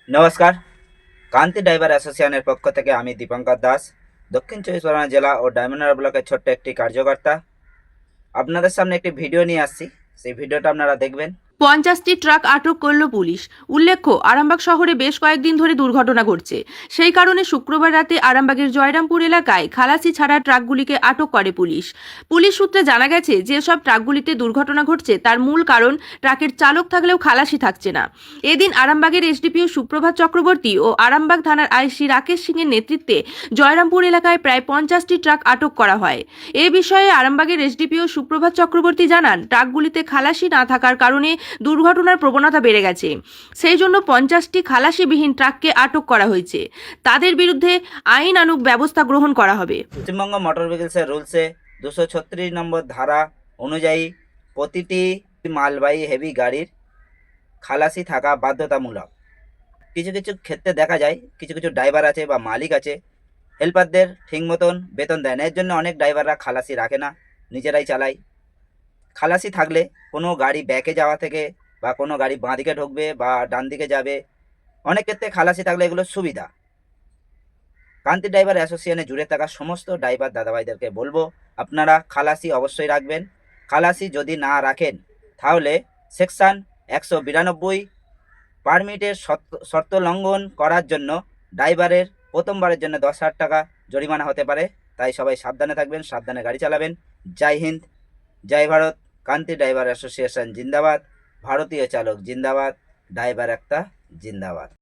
নমস্কার। কান্তি ড্রাইভার অ্যাসোসিয়েশনের পক্ষ থেকে আমি দীপঙ্কর দাস, দক্ষিণ চব্বিশ পরগনা জেলা ও ডায়মন্ডহারবার ব্লকের ছোট্ট একটি কার্যকর্তা। আপনাদের সামনে একটি ভিডিও নিয়ে আসছি, সেই ভিডিওটা আপনারা দেখবেন। 50টি ট্রাক আটক করল পুলিশ। উল্লেখ্য, আরামবাগ শহরে বেশ কয়েকদিন ধরে দুর্ঘটনা ঘটছে। সেই কারণে শুক্রবার রাতে আরামবাগের জয়রামপুর এলাকায় খালাসি ছাড়া ট্রাকগুলিকে আটক করে পুলিশ। পুলিশ সূত্রে জানা গেছে, যেসব ট্রাকগুলিতে দুর্ঘটনা ঘটছে তার মূল কারণ ট্রাকের চালক থাকলেও খালাসি থাকছে না। এদিন আরামবাগের এসডিপিও সুপ্রভাত চক্রবর্তী ও আরামবাগ থানার আইসি রাকেশ সিংয়ের নেতৃত্বে জয়রামপুর এলাকায় প্রায় 50টি ট্রাক আটক করা হয়। এ বিষয়ে আরামবাগের এসডিপিও সুপ্রভাত চক্রবর্তী জানান, ট্রাকগুলিতে খালাসি না থাকার কারণে দুর্ঘটনার প্রবণতা বেড়ে গেছে। সেই জন্য 50টি খালাসিবিহীন ট্রাককে আটক করা হয়েছে। তাদের বিরুদ্ধে আইনানুগ ব্যবস্থা গ্রহণ করা হবে। পশ্চিমবঙ্গ মোটর ভেহিকলসের রুলসে 236 নম্বর ধারা অনুযায়ী প্রতিটি মালবাহী হেভি গাড়ির খালাসি থাকা বাধ্যতামূলক। কিছু কিছু ক্ষেত্রে দেখা যায় কিছু কিছু ড্রাইভার আছে বা মালিক আছে, হেল্পারদের ঠিক মতন বেতন দেয় না। এর জন্য অনেক ড্রাইভাররা খালাসি রাখে না, নিজেরাই চালায়। খালাসি থাকলে কোনো গাড়ি ব্যাকে যাওয়া থেকে বা কোনো গাড়ি বাঁ দিকে ঢুকবে বা ডান দিকে যাবে, অনেক ক্ষেত্রে খালাসি থাকলে এগুলো সুবিধা। কান্তি ড্রাইভার অ্যাসোসিয়েশনে জুড়ে থাকা সমস্ত ড্রাইভার দাদাভাইদেরকে বলবো, আপনারা খালাসি অবশ্যই রাখবেন। খালাসি যদি না রাখেন তাহলে সেকশন 192 পারমিটের শর্ত লঙ্ঘন করার জন্য ড্রাইভারের প্রথমবারের জন্য 10,000 টাকা জরিমানা হতে পারে। তাই সবাই সাবধানে থাকবেন, সাবধানে গাড়ি চালাবেন। জয় হিন্দ, জয় ভারত। কান্তি ড্রাইভার অ্যাসোসিয়েশন জিন্দাবাদ, ভারতীয় চালক জিন্দাবাদ, ড্রাইভার একটা জিন্দাবাদ।